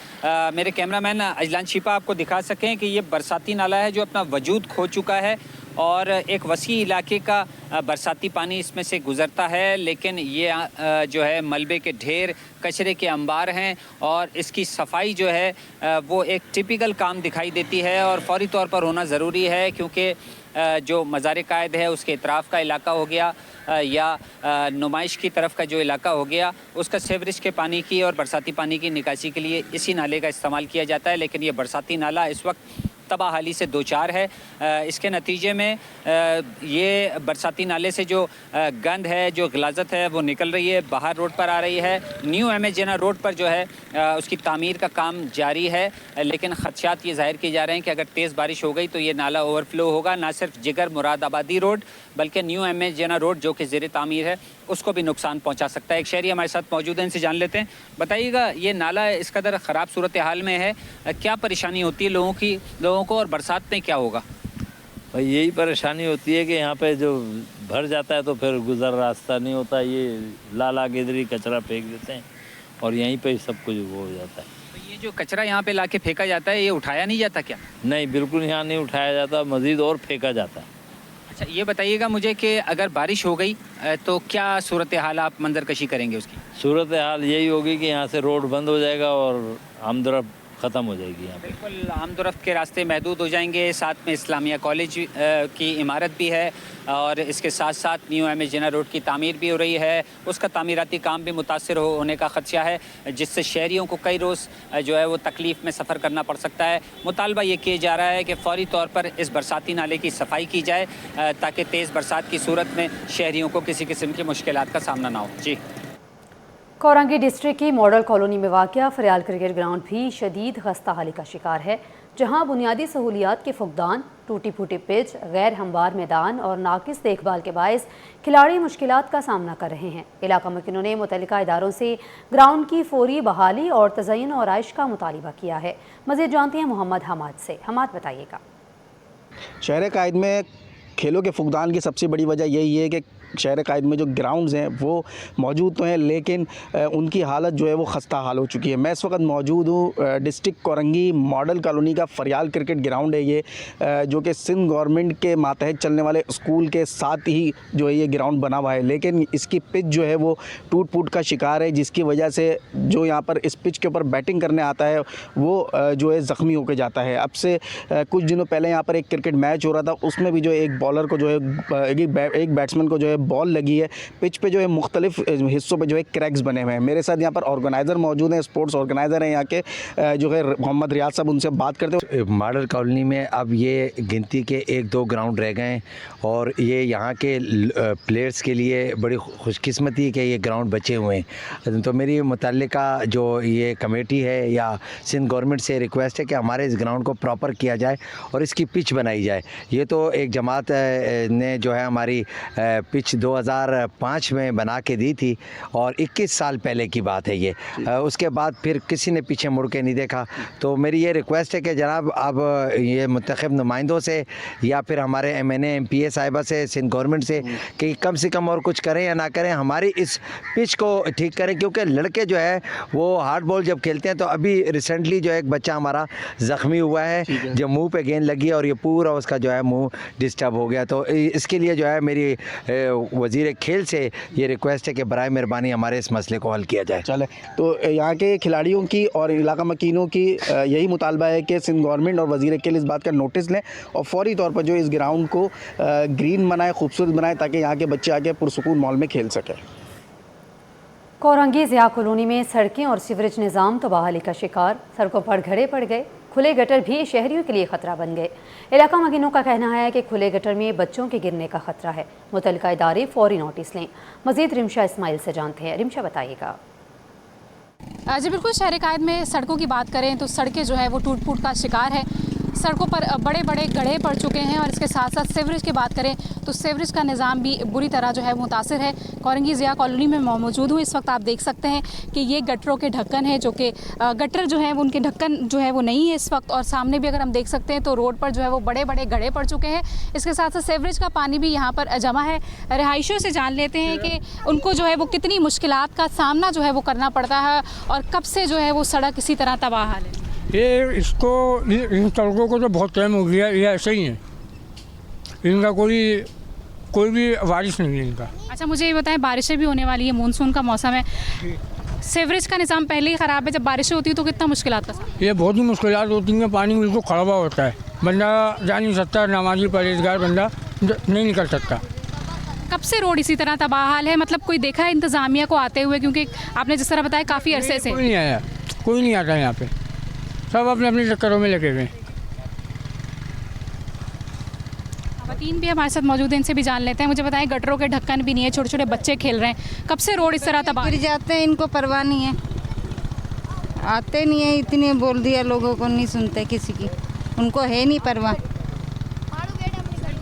मेरे कैमरामैन अजलान शिपा आपको दिखा सकें कि ये बरसाती नाला है जो अपना वजूद खो चुका है और एक वसी इलाके का बरसाती पानी इसमें से गुज़रता है, लेकिन ये जो है मलबे के ढेर, कचरे के अंबार हैं और इसकी सफाई जो है वो एक टिपिकल काम दिखाई देती है और फौरी तौर पर होना ज़रूरी है, क्योंकि जो मज़ार कायद है उसके इतराफ़ का इलाका हो गया या नुमाइश की तरफ का जो इलाका हो गया, उसका सीवरेज के पानी की और बरसाती पानी की निकासी के लिए इसी नाले का इस्तेमाल किया जाता है। लेकिन ये बरसाती नाला इस वक्त तबाहाली से दो चार है। इसके नतीजे में ये बरसाती नाले से जो गंद है, जो गलाजत है, वो निकल रही है, बाहर रोड पर आ रही है। न्यू एमएच जेना रोड पर जो है उसकी तामीर का काम जारी है, लेकिन खदशात ये जाहिर किए जा रहे हैं कि अगर तेज़ बारिश हो गई तो ये नाला ओवरफ्लो होगा। ना सिर्फ जिगर मुरादाबादी रोड बल्कि न्यू एमएच जेना रोड जो कि ज़ेर तामीर है उसको भी नुकसान पहुंचा सकता है। एक शहरी हमारे साथ मौजूद हैं, इनसे जान लेते हैं। बताइएगा, ये नाला इस कदर ख़राब सूरत हाल में है, क्या परेशानी होती है लोगों को और बरसात में क्या होगा? भाई यही परेशानी होती है कि यहाँ पे जो भर जाता है तो फिर गुजर रास्ता नहीं होता, ये ला के इधर ही कचरा फेंक देते हैं और यहीं पे सब कुछ वो हो जाता है। तो ये जो कचरा यहाँ पे लाके फेंका जाता है, ये उठाया नहीं जाता क्या? नहीं, बिल्कुल यहाँ नहीं उठाया जाता, मज़ीद और फेंका जाता है। अच्छा, ये बताइएगा मुझे कि अगर बारिश हो गई तो क्या सूरत हाल आप मंजरकशी करेंगे उसकी? सूरत हाल यही होगी कि यहाँ से रोड बंद हो जाएगा और आमदरफ्त ख़त्म हो जाएगी यहाँ पे। बिल्कुल, आमदरफ्त के रास्ते महदूद हो जाएंगे। साथ में इस्लामिया कॉलेज की इमारत भी है और इसके साथ साथ न्यू एमएच जेना रोड की तामीर भी हो रही है, उसका तामीराती काम भी मुतासर होने का खदशा है, जिससे शहरियों को कई रोज़ जो है वो तकलीफ़ में सफ़र करना पड़ सकता है। मुतालबा ये किया जा रहा है कि फ़ौरी तौर पर इस बरसाती नाले की सफाई की जाए ताकि तेज़ बरसात की सूरत में शहरियों को किसी किस्म की मुश्किलात का सामना ना हो। जी। कोरंगी डिस्ट्रिक्ट की मॉडल कॉलोनी में वाक़या फरियाल क्रिकेट ग्राउंड भी शदीद खस्ता हाली का शिकार है, जहां बुनियादी सहूलियात के फुकदान, टूटी फूटी पिच, गैर हमवार मैदान और नाकिस देखभाल के बायस खिलाड़ी मुश्किलात का सामना कर रहे हैं। इलाका मुकीनों ने मुतल्लिका इदारों से ग्राउंड की फौरी बहाली और तज़य्युन और आइश का मुतालिबा किया है। मज़ीद जानते हैं मोहम्मद हमाद से। हमाद, बताइएगा। शहर कायद में खेलों के फुकदान की सबसे बड़ी वजह यही है कि शहर कायद में जो ग्राउंड्स हैं वो मौजूद तो हैं, लेकिन उनकी हालत जो है वो खस्ता हाल हो चुकी है। मैं इस वक्त मौजूद हूँ डिस्ट्रिक्ट कोरंगी मॉडल कॉलोनी का फरियाल क्रिकेट ग्राउंड है ये, जो कि सिंध गवर्नमेंट के मातहत चलने वाले स्कूल के साथ ही जो है ये ग्राउंड बना हुआ है, लेकिन इसकी पिच जो है वो टूट फूट का शिकार है, जिसकी वजह से जो यहाँ पर इस पिच के ऊपर बैटिंग करने आता है वो जो है ज़ख्मी होकर जाता है। अब से कुछ दिनों पहले यहाँ पर एक क्रिकेट मैच हो रहा था, उसमें भी जो एक बॉलर को जो है एक बैट्समैन को जो है बॉल लगी है। पिच पे जो है मुख्तलिफ हिस्सों पे जो है क्रैक्स बने हुए हैं। मेरे साथ यहाँ पर ऑर्गेनाइज़र मौजूद हैं, स्पोर्ट्स ऑर्गेनाइज़र हैं यहाँ के, जो है मोहम्मद रियाज साहब, उनसे बात करते हैं। मॉडल कॉलोनी में अब ये गिनती के 1-2 ग्राउंड रह गए हैं और ये यहाँ के प्लेयर्स के लिए बड़ी खुशकिस्मती है कि ये ग्राउंड बचे हुए हैं। तो मेरी मुतल्लिका जो ये कमेटी है या सिंध गवर्नमेंट से रिक्वेस्ट है कि हमारे इस ग्राउंड को प्रॉपर किया जाए और इसकी पिच बनाई जाए। ये तो एक जमात ने जो है हमारी पिच 2005 में बना के दी थी और 21 साल पहले की बात है ये। उसके बाद फिर किसी ने पीछे मुड़ के नहीं देखा। तो मेरी ये रिक्वेस्ट है कि जनाब अब ये मुंतखब नुमाइंदों से या फिर हमारे MNA MPA साहिबा से, सिंध गवर्नमेंट से, कि कम से कम और कुछ करें या ना करें, हमारी इस पिच को ठीक करें, क्योंकि लड़के जो है वो हार्ड बॉल जब खेलते हैं तो अभी रिसेंटली जो एक बच्चा हमारा ज़ख्मी हुआ है जो मुंह पे गेंद लगी और ये पूरा उसका जो है मुंह डिस्टर्ब हो गया। तो इसके लिए जो है मेरी वज़ीर खेल से ये रिक्वेस्ट है कि बराए मेहरबानी हमारे इस मसले को हल किया जाए। चले, तो यहाँ के खिलाड़ियों की और इलाका मकीनों की यही मुतालबा है कि सिंध गवर्नमेंट और वज़ीर खेल इस बात का नोटिस लें और फौरी तौर पर जो इस ग्राउंड को ग्रीन बनाए, खूबसूरत बनाए, ताकि यहाँ के बच्चे आके पुरसुकून माहौल में खेल सकें। कोरंगी ज़िया कॉलोनी में सड़कें और सीवरेज निज़ाम तबाहली का शिकार, सड़कों पर घड़े पड़ गए, खुले गटर भी शहरियों के लिए ख़तरा बन गए। इलाका मकीनों का कहना है कि खुले गटर में बच्चों के गिरने का ख़तरा है, मुतल्लिका इदारे फौरी नोटिस लें। मज़ीद रिमशा इस्माइल से जानते हैं। रिमशा, बताइएगा। जी बिल्कुल, शहर कायद में सड़कों की बात करें तो सड़कें जो है वो टूट फूट का शिकार है। सड़कों पर बड़े बड़े गड्ढे पड़ चुके हैं और इसके साथ साथ सीवरेज की बात करें तो सीवरेज का निज़ाम भी बुरी तरह जो है मुतासिर है। कोरंगी ज़िया कॉलोनी में मौजूद हूँ। इस वक्त आप देख सकते हैं कि ये गटरों के ढक्कन है, जो कि गटर जो है वो उनके ढक्कन जो है वो नहीं है इस वक्त, और सामने भी अगर हम देख सकते हैं तो रोड पर जो है वो बड़े बड़े गड्ढे पड़ चुके हैं। इसके साथ साथ सीवरेज का पानी भी यहाँ पर जमा है। रिहायशियों से जान लेते हैं कि उनको जो है वो कितनी मुश्किलात का सामना जो है वो करना पड़ता है और कब से जो है वो सड़क इसी तरह तबाह हाल है। इन सड़कों को तो बहुत टाइम हो गया, ये ऐसे ही हैं, इनका कोई भी बारिश नहीं है इनका। अच्छा, मुझे ये बताएं, बारिशें भी होने वाली है, मानसून का मौसम है, सीवरेज का निज़ाम पहले ही ख़राब है, जब बारिशें होती है तो कितना मुश्किलात का सामना? ये बहुत ही मुश्किलात होती हैं, पानी बिल्कुल खड़ा हुआ होता है। बंदा जा नहीं सकता, नमाजी परहेजगार बंदा नहीं निकल सकता। कब से रोड इसी तरह तबाह हाल है, मतलब कोई देखा है इंतज़ामिया को आते हुए? क्योंकि आपने जिस तरह बताया काफ़ी अरसे से कोई नहीं आया, कोई नहीं आता यहाँ पे, सब अपने अपने चक्करों में लगे हुए। खवातीन भी हमारे साथ मौजूद हैं, इनसे भी जान लेते हैं। मुझे बताएं, गटरों के ढक्कन भी नहीं है, छोटे छोटे बच्चे खेल रहे हैं, कब से रोड इस तरह तबाह? गिर जाते हैं, इनको परवाह नहीं है, आते नहीं है, इतने बोल दिया लोगों को, नहीं सुनते किसी की, उनको है नहीं परवाह।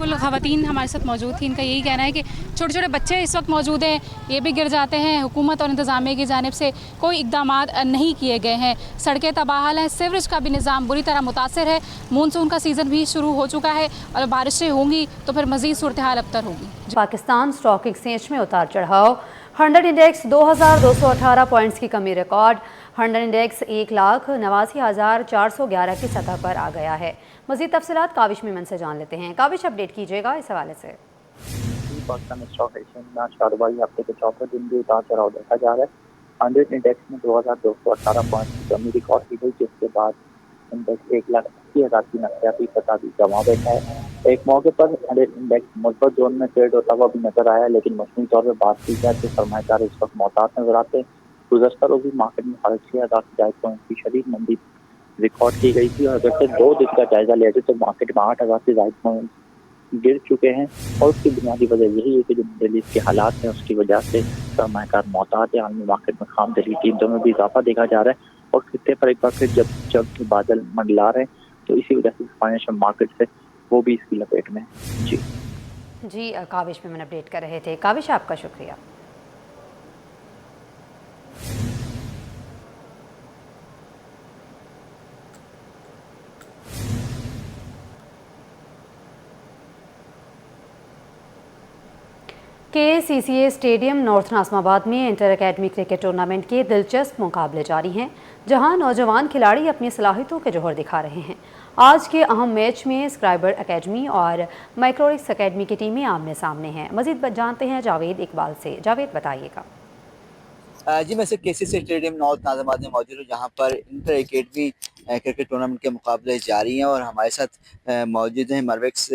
बिल्कुल, खवातीन हमारे साथ मौजूद थी, इनका यही कहना है कि छोटे छोटे बच्चे इस वक्त मौजूद हैं, ये भी गिर जाते हैं। हुकूमत और इंतज़ामिया की जानिब से कोई इकदाम नहीं किए गए हैं, सड़कें तबाहाल हैं, सीवरेज का भी निज़ाम बुरी तरह मुतासर है। मानसून का सीज़न भी शुरू हो चुका है और बारिशें होंगी तो फिर मज़ीद सूरत हाल अबतर होगी। पाकिस्तान स्टॉक एक्सचेंज में उतार चढ़ाव, 100 इंडेक्स 2218 पॉइंट्स की कमी रिकॉर्ड, 100 इंडेक्स 1,89,411 की सतह पर आ गया है। मज़ीद तफसीलात काविश मेमन से जान लेते हैं। काविश, अपडेट कीजिएगा इस हवाले से। पाकिस्तान स्टॉक एक्सचेंज में आज कारोबारी हफ्ते के चौथे दिन भी उतार चढ़ाव देखा जा रहा है। 100 इंडेक्स में 2218 पॉइंट की कमी रिकॉर्ड की गई, जिसके बाद इंडेक्स 1,80,000 की नक्सियाती सतह भी जमा बैठा है। एक मौके पर 100 इंडेक्स मुस्बत जोन में ट्रेड होता हुआ भी नजर आया, लेकिन मजमूई तौर पर बात की जाए तो सरमायादार इस वक्त मोहतात नजर आते हैं। गुज़श्ता रोज़ मार्केट में 6,000 पॉइंट की शदीद मंदी रिकॉर्ड की गई थी, और अगर से 2 दिन का जायजा लिया जाए तो मार्केट में 8,000 से ज़ायद पॉइंट गिर चुके हैं। और उसकी बुनियादी वजह यही है कि जो मिडल ईस्ट के हालात हैं उसकी वजह से सरमायाकार मोहतात है। आलमी मार्केट में खामदरी कीमतों में भी इजाफा देखा जा रहा है, और खित्ते पर एक बार फिर जब बादल मंडला रहे हैं तो इसी वजह से फाइनेंशियल मार्केट से वो भी इसकी लपेट में। जी काविश मेमन अपडेट कर रहे थे। काविश, आपका शुक्रिया। KCCA स्टेडियम नॉर्थ नाज़िमाबाद में इंटर अकेडमी क्रिकेट टूर्नामेंट के दिलचस्प मुकाबले जारी हैं, जहां नौजवान खिलाड़ी अपनी सलाहियतों के जौहर दिखा रहे हैं। आज के अहम मैच में स्क्राइबर अकेडमी और माइक्रोरिक्स अकेडमी की टीमें आमने सामने हैं। मजीद जानते हैं जावेद इकबाल से। जावेद, बताइएगा। जी, मैं सिर्फ KCCA स्टेडियम नॉर्थ नाज़िमाबाद में मौजूद हूँ, जहाँ पर इंटर अकेडमी क्रिकेट टूर्नामेंट के मुकाबले जारी हैं, और हमारे साथ मौजूद हैं मरवेक्स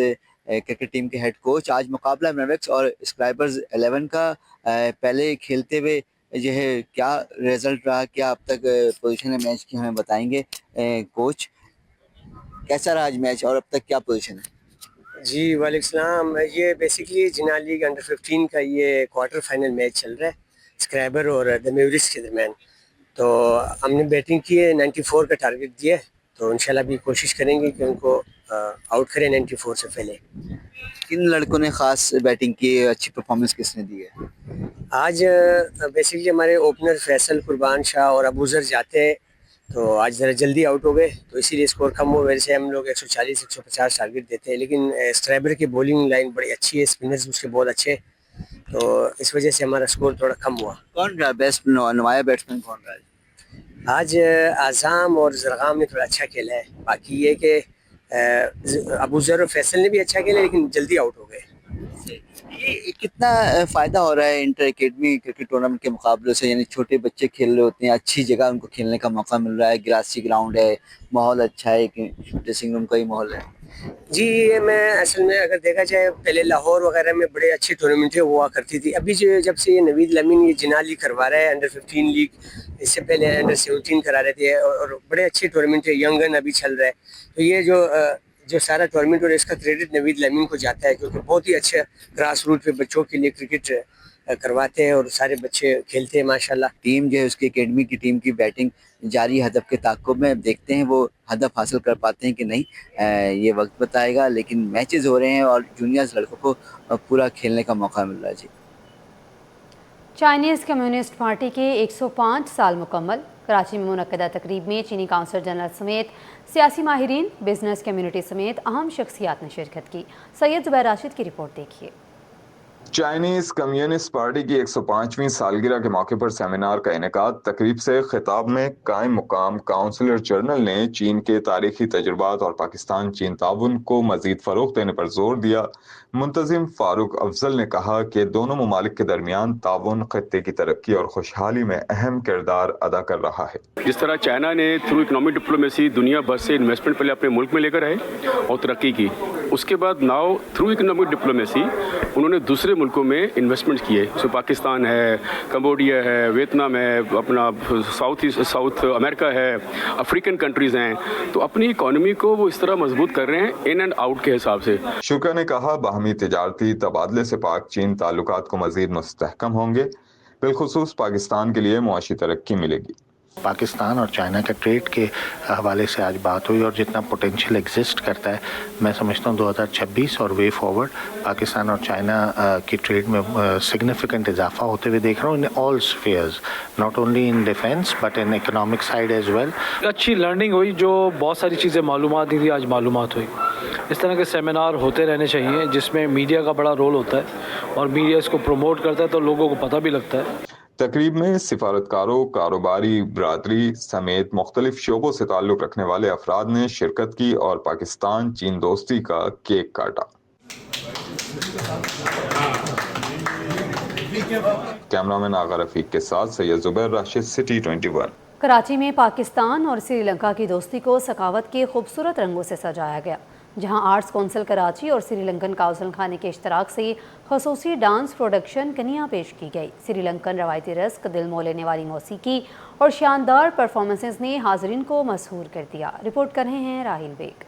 क्रिकेट टीम के हेड कोच। आज मुकाबला मरवेक्स और स्क्राइबर्स 11 का। पहले खेलते हुए जो है क्या रिजल्ट रहा, क्या अब तक पोजीशन है मैच की, हमें बताएंगे कोच। कैसा रहा आज मैच और अब तक क्या पोजीशन है? जी वालेकुम सलाम। ये बेसिकली जिना लीग अंडर 15 का ये क्वार्टर फाइनल मैच चल रहा है स्क्राइबर और द मेवरिक्स के दरमियान। तो हमने बैटिंग की है, 94 का टारगेट दिया है, तो इंशाल्लाह भी कोशिश करेंगे कि उनको आउट करें 94 से पहले। किन लड़कों ने खास बैटिंग की, अच्छी परफॉर्मेंस किसने दी है? आज बेसिकली हमारे ओपनर फैसल, कुर्बान शाह और अबूजर जाते हैं, तो आज ज़रा जल्दी आउट हो गए, तो इसीलिए स्कोर कम हो। वैसे हम लोग 140-150 टारगेट देते हैं, लेकिन स्क्राइबर की बॉलिंग लाइन बड़ी अच्छी है, स्पिनर्स उसके बहुत अच्छे, तो इस वजह से हमारा स्कोर थोड़ा कम हुआ। कौन रहा बेस्ट नुमाया बैट्समैन, कौन रहा? आज आज़ाम और जरगाम ने थोड़ा अच्छा खेला है। बाकी ये कि अबूजर और फैसल ने भी अच्छा खेला, लेकिन जल्दी आउट हो गए। ये कितना फ़ायदा हो रहा है इंटर अकेडमी क्रिकेट टूर्नामेंट के मुकाबले से? यानी छोटे बच्चे खेल रहे होते हैं, अच्छी जगह उनको खेलने का मौका मिल रहा है, ग्रासी ग्राउंड है, माहौल अच्छा है, ड्रेसिंग रूम का ही माहौल है। जी, ये मैं असल में अगर देखा जाए पहले लाहौर वगैरह में बड़े अच्छी टूर्नामेंटें हुआ करती थी। अभी जब से ये नवीद लमीन ये जिना लीग करवा रहा है, अंडर 15 लीग, इससे पहले अंडर 17 करा रहे थे, और बड़े अच्छे टूर्नामेंट है, यंगन अभी चल रहा है। तो ये जो सारा टूर्नामेंट और इसका क्रेडिट नवीद लमीन को जाता है, क्योंकि बहुत ही अच्छे ग्रास रूट पे बच्चों के लिए क्रिकेट करवाते हैं और सारे बच्चे खेलते हैं माशाल्लाह। टीम जो है उसकी एकेडमी की टीम की बैटिंग जारी हदफ के ताक़ुब में, देखते हैं वो हदफ हासिल कर पाते हैं कि नहीं, ये वक्त बताएगा। लेकिन मैचेस हो रहे हैं और जूनियर्स लड़कों को पूरा खेलने का मौका मिल रहा है। जी, चाइनीज़ कम्युनिस्ट पार्टी के 105 साल मुकम्मल। कराची में मुनक्कदा तकरीब में चीनी काउंसिल जनरल समेत सियासी माहिरीन, बिजनेस कम्युनिटी समेत अहम शख्सियात ने शिरकत की। सैयद ज़ुबैर राशिद की रिपोर्ट देखिए। चाइनीज कम्युनिस्ट पार्टी की 105वीं सालगिरह के मौके पर सेमिनार का इनेकाद। तकरीब से खिताब में कायम मुकाम काउंसिलर जनरल ने चीन के तारीखी तजुर्बात और पाकिस्तान चीन ताउन को मजीद फरोग देने पर जोर दिया। मुंतजिम फारूक अफजल ने कहा कि दोनों ममालिक के दरमियान ताउन खत्ते की तरक्की और खुशहाली में अहम किरदार अदा कर रहा है। जिस तरह चाइना ने थ्रू इकोनॉमिक डिप्लोमेसी दुनिया भर से इन्वेस्टमेंट पहले अपने मुल्क में लेकर आए और तरक्की की, उसके बाद नाउ थ्रू इकोनॉमिक डिप्लोमेसी उन्होंने दूसरे मुल्कों में इन्वेस्टमेंट किए। सो पाकिस्तान है, कंबोडिया है, वियतनाम है, अपना साउथ अमेरिका है, अफ्रीकन कंट्रीज़ हैं। तो अपनी इकोनॉमी को वो इस तरह मजबूत कर रहे हैं इन एंड आउट के हिसाब से। शुक्र ने कहा बाहमी तिजारती तबादले से पाक चीन ताल्लुकात को मजीद मुस्तहकम होंगे, बिलखुसूस पाकिस्तान के लिए मुआशी तरक्की मिलेगी। पाकिस्तान और चाइना के ट्रेड के हवाले से आज बात हुई और जितना पोटेंशियल एग्जिस्ट करता है, मैं समझता हूँ 2026 और वे फॉरवर्ड पाकिस्तान और चाइना की ट्रेड में सिग्निफिकेंट इजाफा होते हुए देख रहा हूँ in all spheres, not only in defence but in economic side as well. अच्छी लर्निंग हुई, जो बहुत सारी चीज़ें मालूमात नहीं थी आज मालूमात हुई। इस तरह के सेमिनार होते रहने चाहिए जिसमें मीडिया का बड़ा रोल होता है और मीडिया इसको प्रमोट करता है तो लोगों को पता भी लगता है। तकरीब में सिफारतकारों, कारोबारी बरादरी समेत मुख्तलिफ शोबों से ताल्लुक़ रखने वाले अफराद ने शिरकत की और पाकिस्तान चीन दोस्ती का केक काटा। कैमरामैन आगा रफीक के साथ सैयद जुबैर राशिद, सिटी 21। कराची में पाकिस्तान और श्रीलंका की दोस्ती को सखावत के खूबसूरत रंगों से सजाया गया, जहां आर्ट्स कौंसिल कराची और श्रीलंकन काउंसिल खाने के इश्तराक से खसूसी डांस प्रोडक्शन कनिया पेश की गई। श्रीलंकन रवायती रस्क, दिल मोह लेने वाली मौसीकी और शानदार परफॉर्मेंसेस ने हाजरीन को मसहूर कर दिया। रिपोर्ट कर रहे हैं राहिल बेग।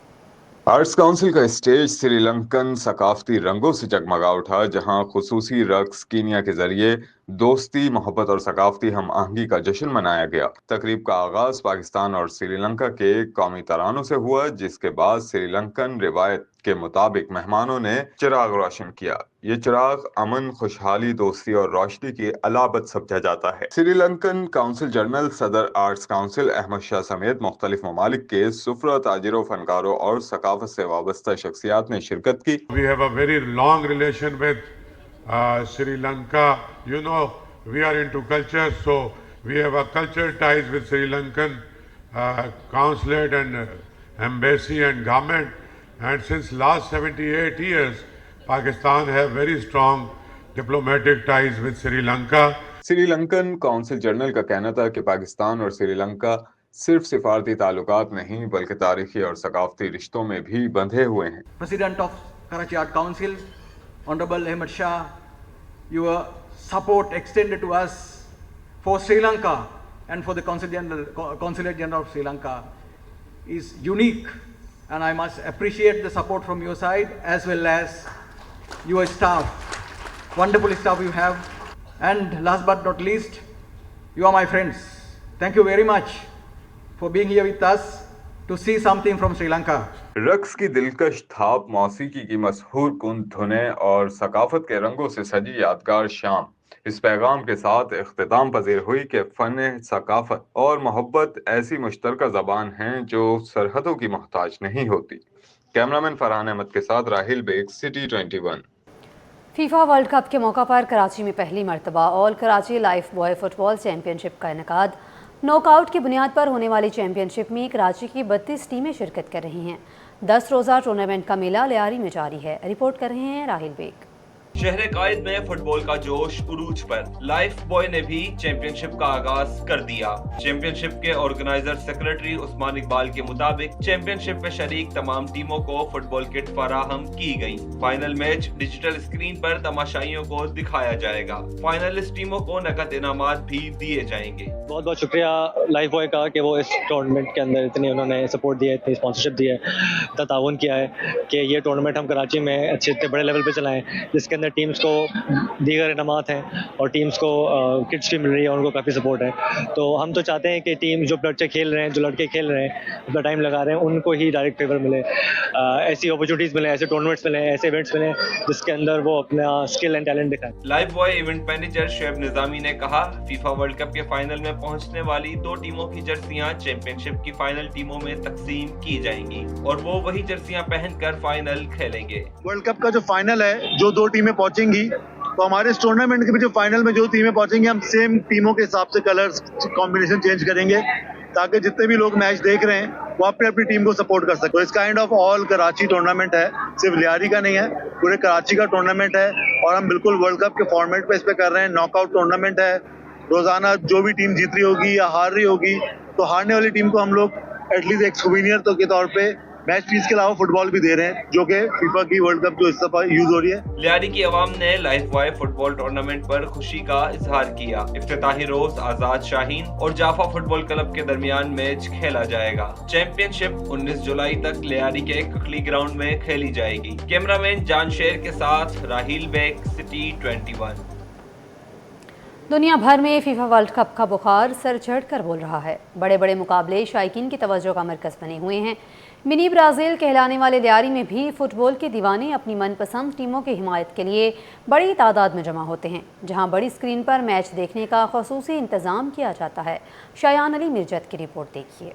आर्ट्स काउंसिल का स्टेज श्रीलंकन सकाफती रंगों से जगमगा उठा, जहां खुसूसी रक्स कीनिया के जरिए दोस्ती, मोहब्बत और सकाफती हम आहंगी का जश्न मनाया गया। तकरीब का आगाज पाकिस्तान और श्रीलंका के कौमी तरानों से हुआ, जिसके बाद श्रीलंकन रिवायत के मुताबिक मेहमानों ने चिराग रोशन किया। ये चिराग अमन, खुशहाली, दोस्ती और रोशनी की अलामत समझा जाता है। श्रीलंकन काउंसिल जनरल, सदर आर्ट्स काउंसिल अहमद शाह समेत मुख्तलिफ ममालिक के सुफरा, ताजिरों, फनकारों और सकाफत से वाबस्ता शख्सियात ने शिरकत की। We have a very long relation with Sri Lanka. You know, we are into culture, so we have a cultural ties with Sri Lankan consulate and embassy and government. And since last 78 years, Pakistan have very strong diplomatic ties with Sri Lanka. Sri Lankan council general का कहना था कि पाकिस्तान और श्रीलंका सिर्फ सिफारती ताल्लुकात नहीं बल्कि तारीखी और सकाफती रिश्तों में भी बंधे हुए हैं। President of Karachi Art Council, Honorable Ahmed Shah, your support extended to us for Sri Lanka and for the Consulate General of Sri Lanka is unique, and I must appreciate the support from your side as well as your staff. Wonderful staff you have. And last but not least, you are my friends. Thank you very much for being here with us to see something from Sri Lanka. रक्स की दिलकश थाप, मौसीकी की मशहूर कुन धुनें और सकाफत के रंगों से सजी यादगार शाम इस पैगाम के साथ इख्तिताम पजीर हुई कि फ़न, सकाफत और मोहब्बत ऐसी मुश्तरका ज़बान हैं जो सरहदों की मोहताज नहीं होती। कैमरामैन फरहान अहमद के साथ Rahil Baig, city 21। FIFA World Cup के मौका पर कराची में पहली मरतबा all Karachi Lifebuoy football championship का इनेकाद। नॉकआउट की बुनियाद पर होने वाली चैंपियनशिप में कराची की 32 टीमें शिरकत कर रही हैं। 10 रोज़ा टूर्नामेंट का मेला लियारी में जारी है। रिपोर्ट कर रहे हैं राहिल बेग। शहर कायद में फुटबॉल का जोश उरूज पर। लाइफ बॉय ने भी चैंपियनशिप का आगाज कर दिया। चैंपियनशिप के ऑर्गेनाइजर सेक्रेटरी उस्मान इकबाल के मुताबिक चैंपियनशिप में शरीक तमाम टीमों को फुटबॉल किट फराहम की गई। फाइनल मैच डिजिटल स्क्रीन पर तमाशाइयों को दिखाया जाएगा। फाइनलिस्ट टीमों को नकद इनामात भी दिए जाएंगे। बहुत बहुत शुक्रिया लाइफ बॉय का कि वो इस टूर्नामेंट के अंदर इतनी उन्होंने सपोर्ट दिया है, इतनी स्पॉन्सरशिप दी है, इतना ताउन किया है कि ये टूर्नामेंट हम कराची में अच्छे इतने बड़े लेवल पे चलाएं, जिसके अंदर टीम्स को दीगर इनामात हैं और टीम्स को किट्स भी मिल रही है और उनको काफ़ी सपोर्ट है। तो हम तो चाहते हैं कि टीम जो बच्चे खेल रहे हैं, जो लड़के खेल रहे हैं, अपना टाइम लगा रहे हैं, उनको ही डायरेक्ट फेवर मिले, ऐसी अपॉर्चुनिटीज़ मिले, ऐसे टूर्नामेंट्स मिले, ऐसे इवेंट्स मिले जिसके अंदर वो अपना स्किल एंड टैलेंट दिखाएं। Life boy event manager Shoaib Nizami ने कहा, फीफा वर्ल्ड कप के फाइनल में पहुंचने वाली 2 टीमों की जर्सियां चैंपियनशिप की फाइनल टीमों में तकसीम की जाएंगी और वो वही जर्सियां पहनकर फाइनल खेलेंगे। वर्ल्ड कप का जो फाइनल है, जो 2 टीमें पहुंचेंगी तो हमारे इस टूर्नामेंट के भी जो फाइनल में जो टीमें पहुंचेंगी, हम सेम टीमों के हिसाब से कलर्स कॉम्बिनेशन चेंज करेंगे ताकि जितने भी लोग मैच देख रहे हैं वो अपनी अपनी टीम को सपोर्ट कर सके। तो इस kind of all Karachi tournament है, सिर्फ लियारी का नहीं है, पूरे कराची का टूर्नामेंट है और हम बिल्कुल वर्ल्ड कप के फॉर्मेट पे इस पे कर रहे हैं। नॉकआउट टूर्नामेंट है, रोजाना जो भी टीम जीत रही होगी या हार रही होगी तो हारने वाली टीम को हम लोग एटलीस्ट एक सुवीनियर तो के तौर पे मैच फीस के अलावा फुटबॉल भी दे रहे हैं, जो कि फीफा की वर्ल्ड कप जो इस दफा यूज हो रही है। लियारी की आवाम ने लाइफ बॉय फुटबॉल टूर्नामेंट पर खुशी का इजहार किया। इफ्तिताही रोज आजाद शाहीन और जाफा फुटबॉल क्लब के दरमियान मैच खेला जाएगा। चैंपियनशिप 19 जुलाई तक लियारी के ककली ग्राउंड में खेली जाएगी। कैमरामैन जान शेर के साथ राहील बेग, सिटी 21। दुनिया भर में फीफा वर्ल्ड कप का बुखार सर चढ़कर बोल रहा है। बड़े बड़े मुकाबले शायकीन की तवज्जो का मरकज़ बने हुए हैं। मिनी ब्राज़ील कहलाने वाले लियारी में भी फुटबॉल के दीवाने अपनी मनपसंद टीमों की हिमायत के लिए बड़ी तादाद में जमा होते हैं, जहां बड़ी स्क्रीन पर मैच देखने का ख़ुसूसी इंतज़ाम किया जाता है। शायान अली मिर्जत की रिपोर्ट देखिए।